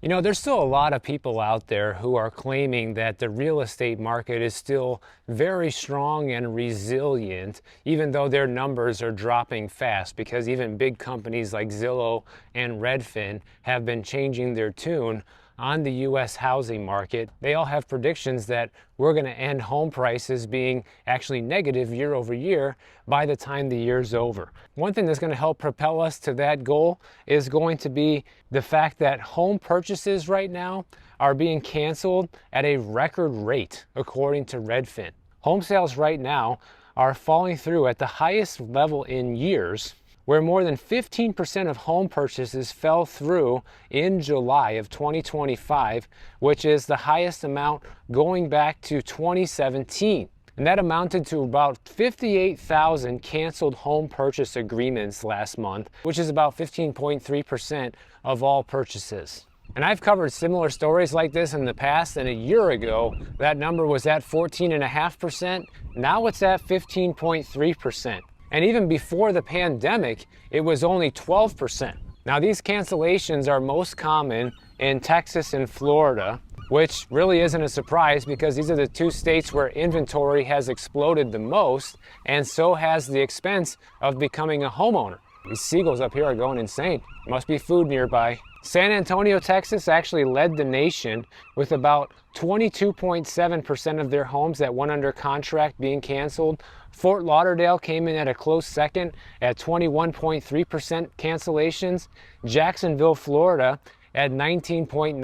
You know, there's still a lot of people out there who are claiming that the real estate market is still very strong and resilient, even though their numbers are dropping fast, because even big companies like Zillow and Redfin have been changing their tune on the U.S. housing market. They all have predictions that we're going to end home prices being actually negative year over year by the time the year's over. One thing that's going to help propel us to that goal is going to be the fact that home purchases right now are being canceled at a record rate, according to Redfin. Home sales right now are falling through at the highest level in years, where more than 15% of home purchases fell through in July of 2025, which is the highest amount going back to 2017. And that amounted to about 58,000 canceled home purchase agreements last month, which is about 15.3% of all purchases. And I've covered similar stories like this in the past, and a year ago, that number was at 14.5%. Now it's at 15.3%. And even before the pandemic, it was only 12%. Now, these cancellations are most common in Texas and Florida, which really isn't a surprise because these are the two states where inventory has exploded the most, and so has the expense of becoming a homeowner. These seagulls up here are going insane. Must be food nearby. San Antonio, Texas actually led the nation with about 22.7% of their homes that went under contract being canceled. Fort Lauderdale came in at a close second at 21.3% cancellations. Jacksonville, Florida at 19.9%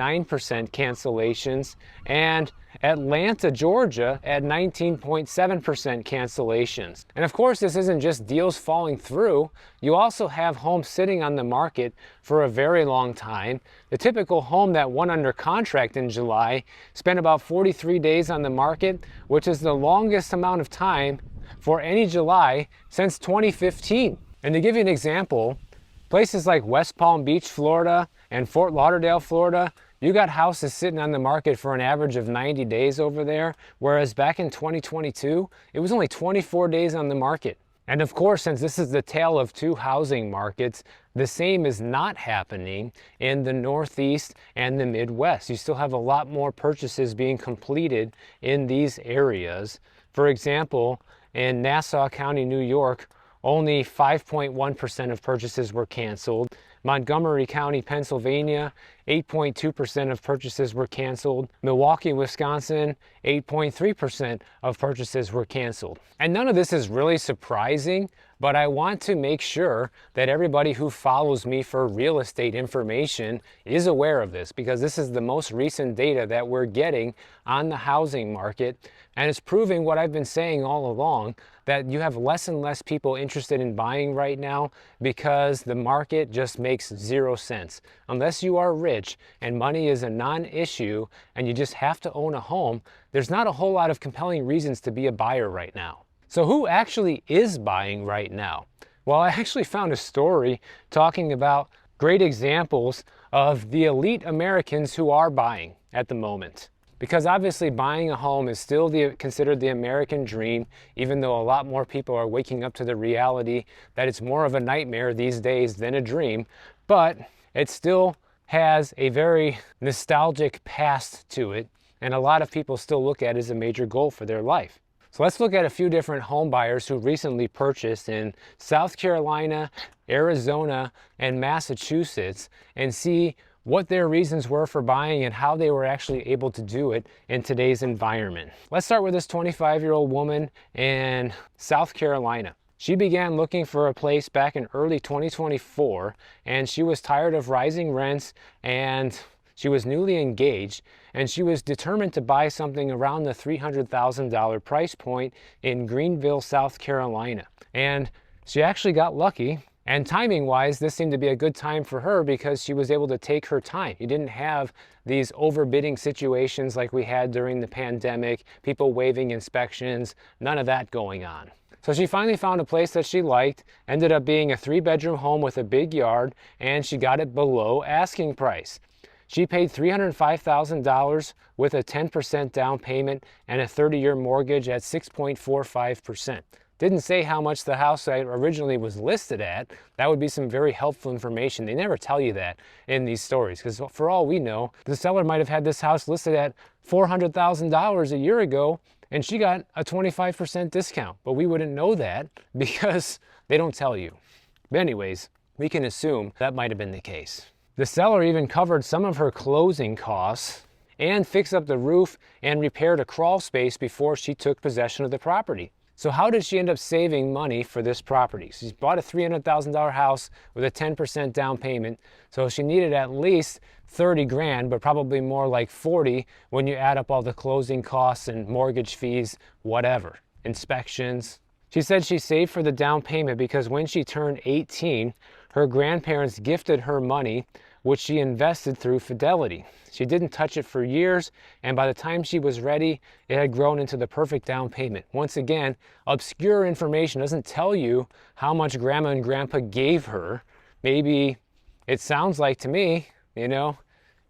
cancellations, and Atlanta, Georgia at 19.7% cancellations. And of course, this isn't just deals falling through. You also have homes sitting on the market for a very long time. The typical home that went under contract in July spent about 43 days on the market, which is the longest amount of time for any July since 2015. And to give you an example, places like West Palm Beach, Florida, and Fort Lauderdale, Florida, you got houses sitting on the market for an average of 90 days over there, whereas back in 2022, it was only 24 days on the market. And of course, since this is the tale of two housing markets, the same is not happening in the Northeast and the Midwest. You still have a lot more purchases being completed in these areas. For example, in Nassau County, New York, only 5.1% of purchases were canceled. Montgomery County, Pennsylvania, 8.2% of purchases were canceled. Milwaukee, Wisconsin, 8.3% of purchases were canceled. And none of this is really surprising, but I want to make sure that everybody who follows me for real estate information is aware of this, because this is the most recent data that we're getting on the housing market, and it's proving what I've been saying all along, that you have less and less people interested in buying right now because the market just makes zero sense. Unless you are rich and money is a non-issue and you just have to own a home, there's not a whole lot of compelling reasons to be a buyer right now. So who actually is buying right now? Well, I actually found a story talking about great examples of the elite Americans who are buying at the moment. Because obviously buying a home is still considered the American dream, even though a lot more people are waking up to the reality that it's more of a nightmare these days than a dream. But it still has a very nostalgic past to it, and a lot of people still look at it as a major goal for their life. So let's look at a few different home buyers who recently purchased in South Carolina, Arizona, and Massachusetts, and see what their reasons were for buying and how they were actually able to do it in today's environment. Let's start with this 25-year-old woman in South Carolina. She began looking for a place back in early 2024, and she was tired of rising rents, and she was newly engaged, and she was determined to buy something around the $300,000 price point in Greenville, South Carolina. And she actually got lucky. And timing-wise, this seemed to be a good time for her because she was able to take her time. You didn't have these overbidding situations like we had during the pandemic, people waiving inspections, none of that going on. So she finally found a place that she liked, ended up being a 3-bedroom home with a big yard, and she got it below asking price. She paid $305,000 with a 10% down payment and a 30-year mortgage at 6.45%. Didn't say how much the house originally was listed at. That would be some very helpful information. They never tell you that in these stories, because for all we know, the seller might have had this house listed at $400,000 a year ago, and she got a 25% discount. But we wouldn't know that because they don't tell you. But anyways, we can assume that might have been the case. The seller even covered some of her closing costs and fixed up the roof and repaired a crawl space before she took possession of the property. So how did she end up saving money for this property? She bought a $300,000 house with a 10% down payment. So she needed at least 30 grand, but probably more like 40 when you add up all the closing costs and mortgage fees, whatever, inspections. She said she saved for the down payment because when she turned 18, her grandparents gifted her money, which she invested through Fidelity. She didn't touch it for years, and by the time she was ready, it had grown into the perfect down payment. Once again, obscure information doesn't tell you how much grandma and grandpa gave her. Maybe it sounds like to me, you know,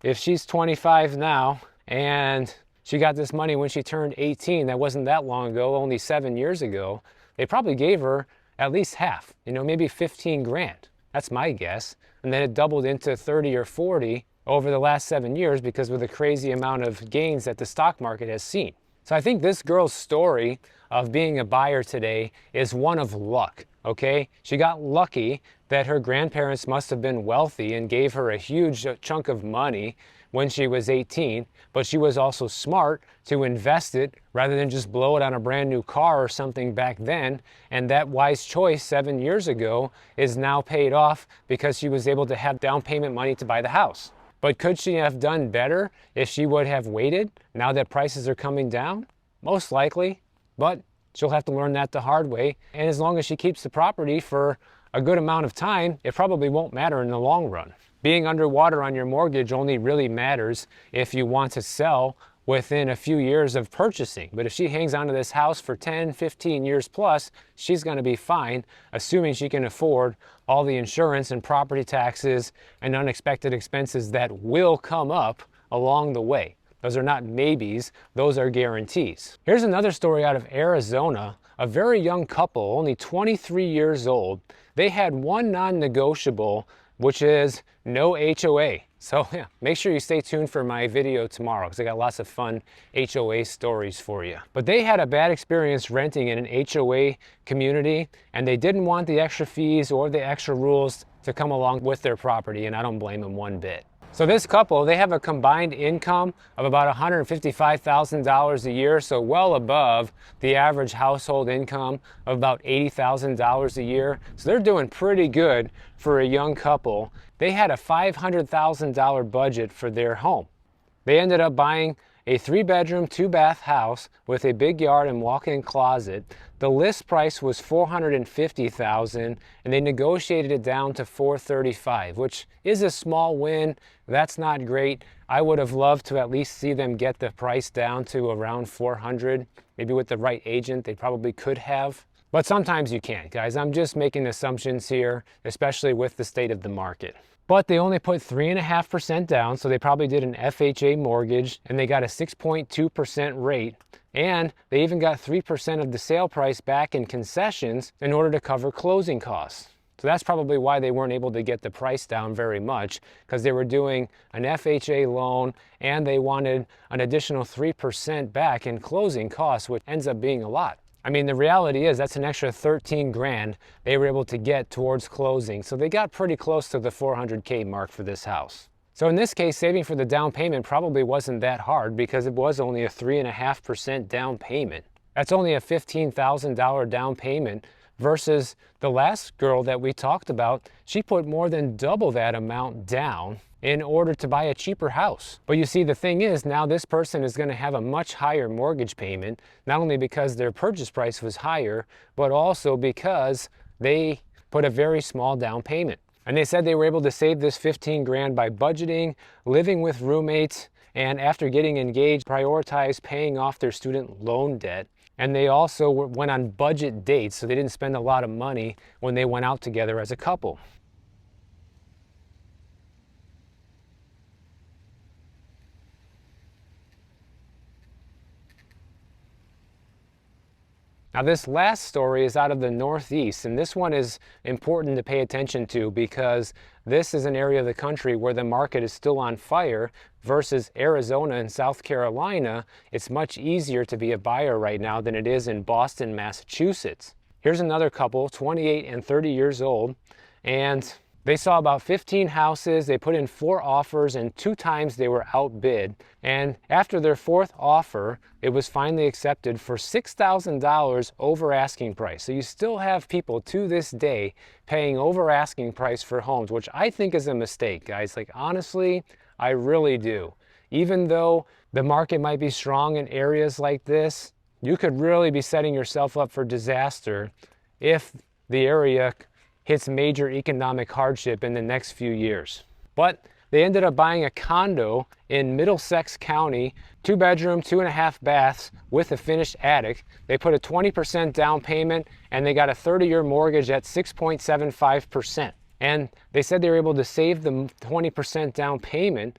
if she's 25 now and she got this money when she turned 18, that wasn't that long ago, only 7 years ago, they probably gave her at least half, you know, maybe 15 grand. That's my guess. And then it doubled into 30 or 40 over the last 7 years because of the crazy amount of gains that the stock market has seen. So I think this girl's story of being a buyer today is one of luck, okay? She got lucky that her grandparents must have been wealthy and gave her a huge chunk of money when she was 18, but she was also smart to invest it rather than just blow it on a brand new car or something back then. And that wise choice 7 years ago is now paid off because she was able to have down payment money to buy the house. But could she have done better if she would have waited now that prices are coming down? Most likely, but she'll have to learn that the hard way. And as long as she keeps the property for a good amount of time, it probably won't matter in the long run. Being underwater on your mortgage only really matters if you want to sell within a few years of purchasing. But if she hangs onto this house for 10, 15 years plus, she's going to be fine, assuming she can afford all the insurance and property taxes and unexpected expenses that will come up along the way. Those are not maybes, those are guarantees. Here's another story out of Arizona. A very young couple, only 23 years old. They had one non-negotiable, which is no HOA. So yeah, make sure you stay tuned for my video tomorrow because I got lots of fun HOA stories for you. But they had a bad experience renting in an HOA community, and they didn't want the extra fees or the extra rules to come along with their property, and I don't blame them one bit. So this couple, they have a combined income of about $155,000 a year, so well above the average household income of about $80,000 a year. So they're doing pretty good for a young couple. They had a $500,000 budget for their home. They ended up buying a 3-bedroom, 2-bath house with a big yard and walk-in closet. The list price was $450,000, and they negotiated it down to $435,000, which is a small win. That's not great. I would have loved to at least see them get the price down to around $400,000. Maybe with the right agent, they probably could have. But sometimes you can't, guys. I'm just making assumptions here, especially with the state of the market. But they only put 3.5% down, so they probably did an FHA mortgage, and they got a 6.2% rate. And they even got 3% of the sale price back in concessions in order to cover closing costs. So that's probably why they weren't able to get the price down very much, because they were doing an FHA loan and they wanted an additional 3% back in closing costs, which ends up being a lot. I mean, the reality is that's an extra 13 grand they were able to get towards closing. So they got pretty close to the $400K mark for this house. So in this case, saving for the down payment probably wasn't that hard because it was only a 3.5% down payment. That's only a $15,000 down payment versus the last girl that we talked about. She put more than double that amount down in order to buy a cheaper house. But you see, the thing is, now this person is going to have a much higher mortgage payment, not only because their purchase price was higher, but also because they put a very small down payment. And they said they were able to save this 15 grand by budgeting, living with roommates, and after getting engaged, prioritize paying off their student loan debt. And they also went on budget dates, so they didn't spend a lot of money when they went out together as a couple. Now Now this last story is out of the Northeast, and this one is important to pay attention to because this is an area of the country where the market is still on fire versus Arizona and South Carolina. It's much easier to be a buyer right now than it is in Boston, Massachusetts. Here's another couple, 28 and 30 years old, and they saw about 15 houses. They put in 4 offers, and 2 times they were outbid. And after their 4th offer, it was finally accepted for $6,000 over asking price. So you still have people to this day paying over asking price for homes, which I think is a mistake, guys. Like, honestly, I really do. Even though the market might be strong in areas like this, you could really be setting yourself up for disaster if the area hits major economic hardship in the next few years. But they ended up buying a condo in Middlesex County, 2-bedroom, 2.5 baths with a finished attic. They put a 20% down payment and they got a 30-year mortgage at 6.75%. And they said they were able to save the 20% down payment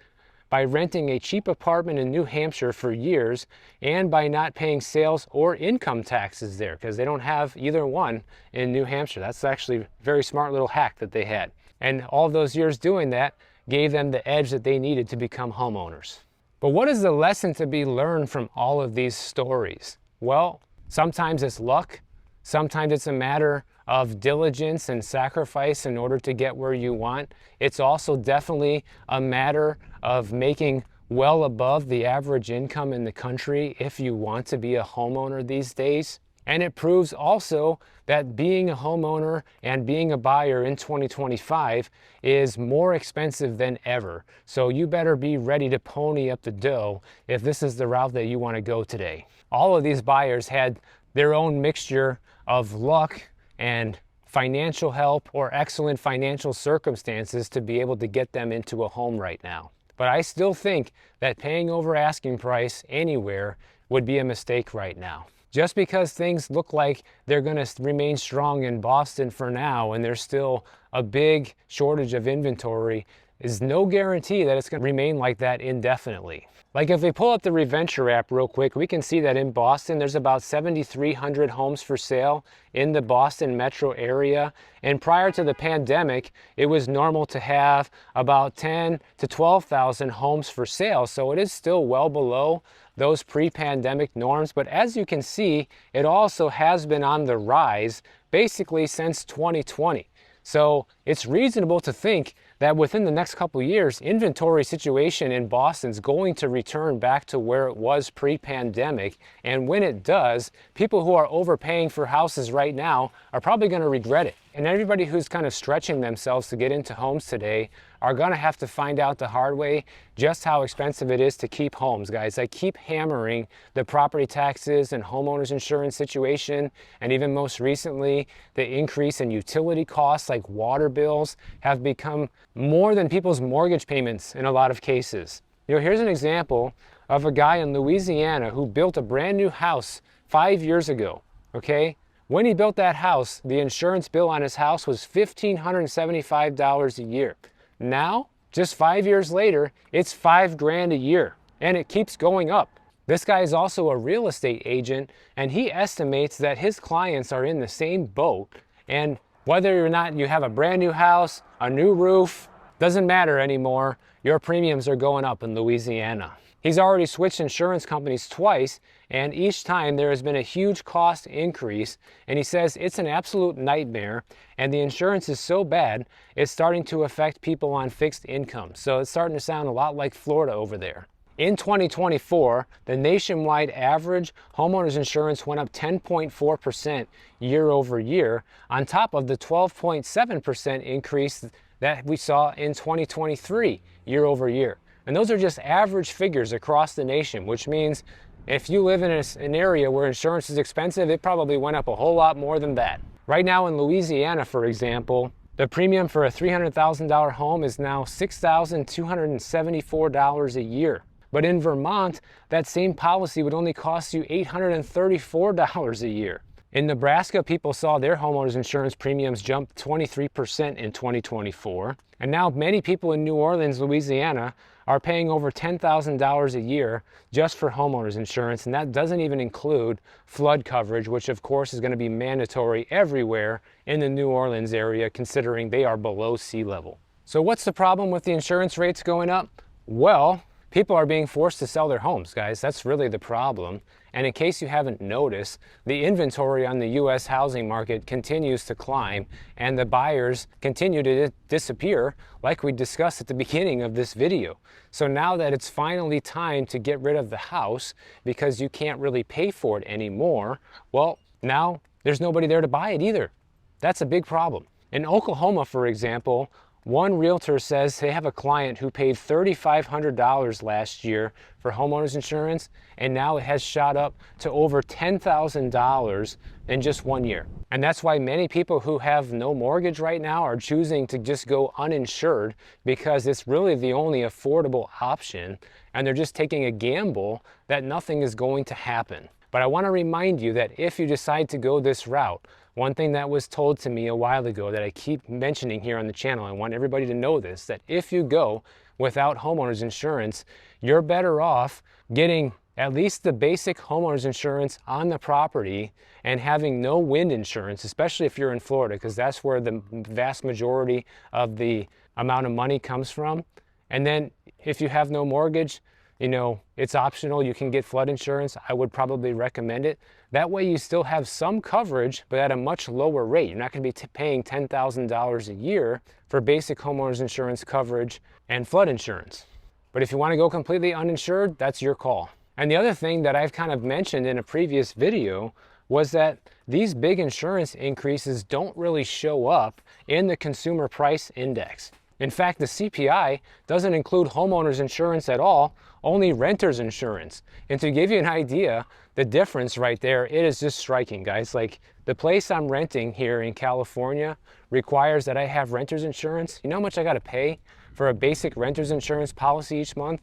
by renting a cheap apartment in New Hampshire for years and by not paying sales or income taxes there, because they don't have either one in New Hampshire. That's actually a very smart little hack that they had. And all those years doing that gave them the edge that they needed to become homeowners. But what is the lesson to be learned from all of these stories? Well, sometimes it's luck. Sometimes it's a matter of diligence and sacrifice in order to get where you want. It's also definitely a matter of making well above the average income in the country if you want to be a homeowner these days. And it proves also that being a homeowner and being a buyer in 2025 is more expensive than ever. So you better be ready to pony up the dough if this is the route that you want to go today. All of these buyers had their own mixture of luck and financial help or excellent financial circumstances to be able to get them into a home right now. But I still think that paying over asking price anywhere would be a mistake right now. Just because things look like they're going to remain strong in Boston for now and there's still a big shortage of inventory is no guarantee that it's going to remain like that indefinitely. Like if we pull up the Reventure app real quick, we can see that in Boston there's about 7,300 homes for sale in the Boston metro area. And prior to the pandemic, it was normal to have about 10 to 12,000 homes for sale. So it is still well below those pre-pandemic norms. But as you can see, it also has been on the rise basically since 2020. So it's reasonable to think that within the next couple of years, inventory situation in Boston is going to return back to where it was pre-pandemic. And when it does, people who are overpaying for houses right now are probably going to regret it. And everybody who's kind of stretching themselves to get into homes today are going to have to find out the hard way just how expensive it is to keep homes, guys. I keep hammering the property taxes and homeowners insurance situation, and even most recently, the increase in utility costs like water bills have become more than people's mortgage payments in a lot of cases. You know, here's an example of a guy in Louisiana who built a brand new house 5 years ago, okay? When he built that house, the insurance bill on his house was $1,575 a year. Now, just 5 years later, it's $5,000 a year, and it keeps going up. This guy is also a real estate agent, and he estimates that his clients are in the same boat. And whether or not you have a brand new house, a new roof, doesn't matter anymore. Your premiums are going up in Louisiana. He's already switched insurance companies twice, and each time there has been a huge cost increase, and he says it's an absolute nightmare, and the insurance is so bad, it's starting to affect people on fixed income. So it's starting to sound a lot like Florida over there. In 2024, the nationwide average homeowners insurance went up 10.4% year over year, on top of the 12.7% increase that we saw in 2023 year over year. And those are just average figures across the nation, which means if you live in an area where insurance is expensive, it probably went up a whole lot more than that. Right now in Louisiana, for example, the premium for a $300,000 home is now $6,274 a year. But in Vermont, that same policy would only cost you $834 a year. In Nebraska, people saw their homeowners insurance premiums jump 23% in 2024. And now many people in New Orleans, Louisiana, are paying over $10,000 a year just for homeowners insurance, and that doesn't even include flood coverage, which of course is going to be mandatory everywhere in the New Orleans area, considering they are below sea level. So what's the problem with the insurance rates going up? Well, people are being forced to sell their homes, guys. That's really the problem. And in case you haven't noticed, the inventory on the U.S. housing market continues to climb, and the buyers continue to disappear, like we discussed at the beginning of this video. So now that it's finally time to get rid of the house because you can't really pay for it anymore, well, now there's nobody there to buy it either. That's a big problem. In Oklahoma, for example, one realtor says they have a client who paid $3,500 last year for homeowners insurance, and now it has shot up to over $10,000 in just 1 year. And that's why many people who have no mortgage right now are choosing to just go uninsured, because it's really the only affordable option, and they're just taking a gamble that nothing is going to happen. But I want to remind you that if you decide to go this route, one thing that was told to me a while ago that I keep mentioning here on the channel, I want everybody to know this, that if you go without homeowners insurance, you're better off getting at least the basic homeowners insurance on the property and having no wind insurance, especially if you're in Florida, because that's where the vast majority of the amount of money comes from. And then if you have no mortgage, you know, it's optional. You can get flood insurance. I would probably recommend it. That way you still have some coverage, but at a much lower rate. You're not going to be paying $10,000 a year for basic homeowners insurance coverage and flood insurance. But if you want to go completely uninsured, that's your call. And the other thing that I've kind of mentioned in a previous video was that these big insurance increases don't really show up in the consumer price index. In fact, the CPI doesn't include homeowners insurance at all, only renters insurance. And to give you an idea, the difference right there, it is just striking, guys. Like, the place I'm renting here in California requires that I have renters insurance. You know how much I got to pay for a basic renters insurance policy each month?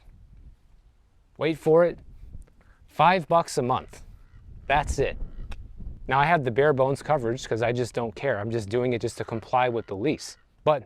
Wait for it, $5 a month. That's it. Now I have the bare bones coverage because I just don't care. I'm just doing it just to comply with the lease. But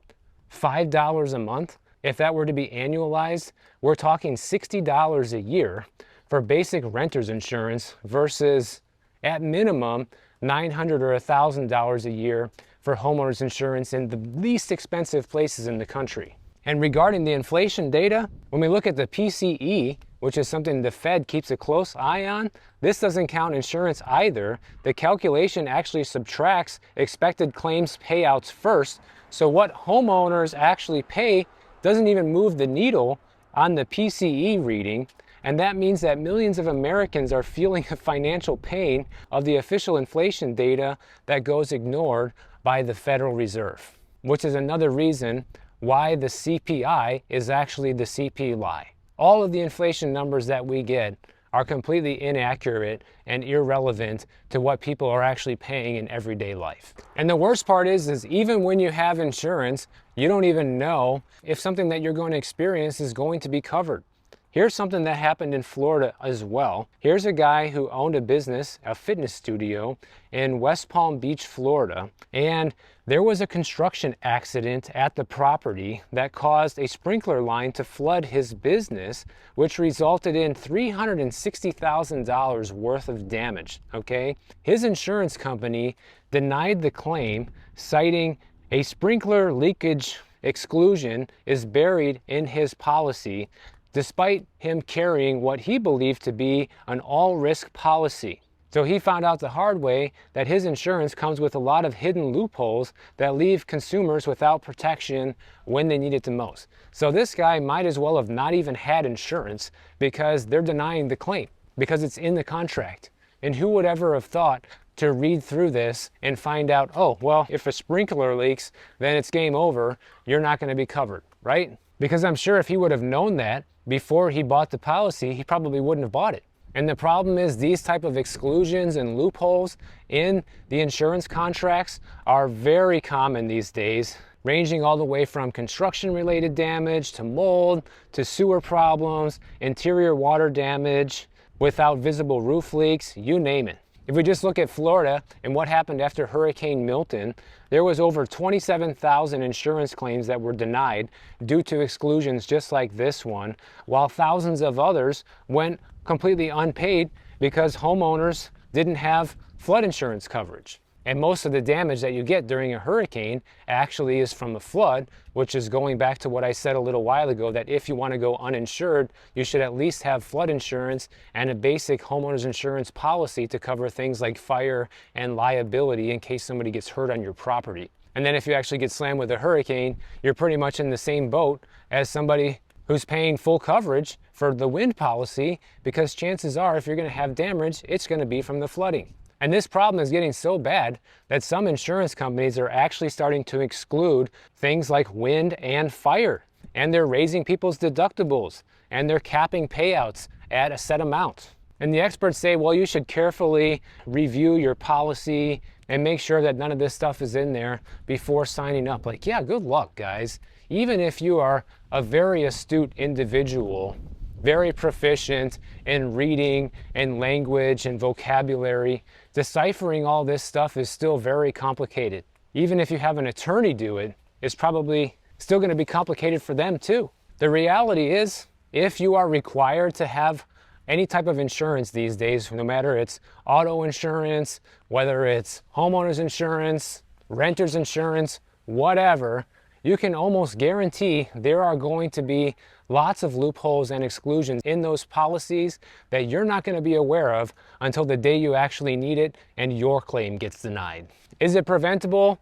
$5 a month, if that were to be annualized, we're talking $60 a year for basic renter's insurance versus, at minimum, $900 or $1,000 a year for homeowners insurance in the least expensive places in the country. And regarding the inflation data, when we look at the PCE, which is something the Fed keeps a close eye on, this doesn't count insurance either. The calculation actually subtracts expected claims payouts first. So what homeowners actually pay doesn't even move the needle on the PCE reading. And that means that millions of Americans are feeling the financial pain of the official inflation data that goes ignored by the Federal Reserve, which is another reason why the CPI is actually the CPI. All of the inflation numbers that we get are completely inaccurate and irrelevant to what people are actually paying in everyday life. And the worst part is even when you have insurance, you don't even know if something that you're going to experience is going to be covered. Here's something that happened in Florida as well. Here's a guy who owned a business, a fitness studio in West Palm Beach, Florida, and there was a construction accident at the property that caused a sprinkler line to flood his business, which resulted in $360,000 worth of damage, okay? His insurance company denied the claim, citing a sprinkler leakage exclusion is buried in his policy, despite him carrying what he believed to be an all-risk policy. So he found out the hard way that his insurance comes with a lot of hidden loopholes that leave consumers without protection when they need it the most. So this guy might as well have not even had insurance because they're denying the claim, because it's in the contract. And who would ever have thought to read through this and find out, oh, well, if a sprinkler leaks, then it's game over, you're not going to be covered, right? Because I'm sure if he would have known that before he bought the policy, he probably wouldn't have bought it. And the problem is these type of exclusions and loopholes in the insurance contracts are very common these days, ranging all the way from construction-related damage to mold to sewer problems, interior water damage, without visible roof leaks, you name it. If we just look at Florida and what happened after Hurricane Milton, there was over 27,000 insurance claims that were denied due to exclusions just like this one, while thousands of others went completely unpaid because homeowners didn't have flood insurance coverage. And most of the damage that you get during a hurricane actually is from a flood, which is going back to what I said a little while ago, that if you want to go uninsured, you should at least have flood insurance and a basic homeowners insurance policy to cover things like fire and liability in case somebody gets hurt on your property. And then if you actually get slammed with a hurricane, you're pretty much in the same boat as somebody who's paying full coverage for the wind policy, because chances are if you're going to have damage, it's going to be from the flooding. And this problem is getting so bad that some insurance companies are actually starting to exclude things like wind and fire. And they're raising people's deductibles and they're capping payouts at a set amount. And the experts say, well, you should carefully review your policy and make sure that none of this stuff is in there before signing up. Like, yeah, good luck, guys. Even if you are a very astute individual, very proficient in reading and language and vocabulary, deciphering all this stuff is still very complicated. Even if you have an attorney do it, it's probably still going to be complicated for them too. The reality is, if you are required to have any type of insurance these days, no matter it's auto insurance, whether it's homeowners insurance, renter's insurance, whatever, you can almost guarantee there are going to be lots of loopholes and exclusions in those policies that you're not going to be aware of until the day you actually need it and your claim gets denied. Is it preventable?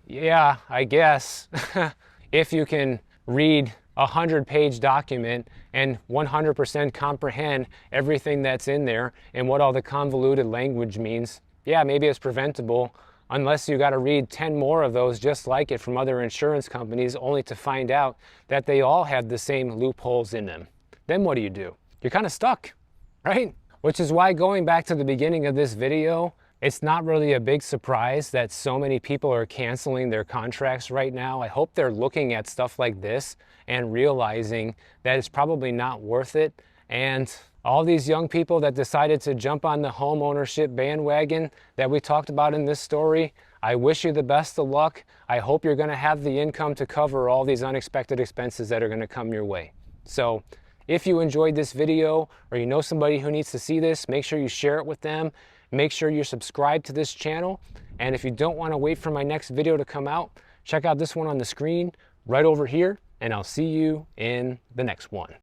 Yeah, I guess. If you can read a 100-page document and 100% comprehend everything that's in there and what all the convoluted language means, yeah, maybe it's preventable. Unless you got to read 10 more of those just like it from other insurance companies only to find out that they all have the same loopholes in them. Then what do? You're kind of stuck, right? Which is why, going back to the beginning of this video, it's not really a big surprise that so many people are canceling their contracts right now. I hope they're looking at stuff like this and realizing that it's probably not worth it. And all these young people that decided to jump on the home ownership bandwagon that we talked about in this story, I wish you the best of luck. I hope you're going to have the income to cover all these unexpected expenses that are going to come your way. So if you enjoyed this video, or you know somebody who needs to see this, make sure you share it with them. Make sure you're subscribed to this channel. And if you don't want to wait for my next video to come out, check out this one on the screen right over here, and I'll see you in the next one.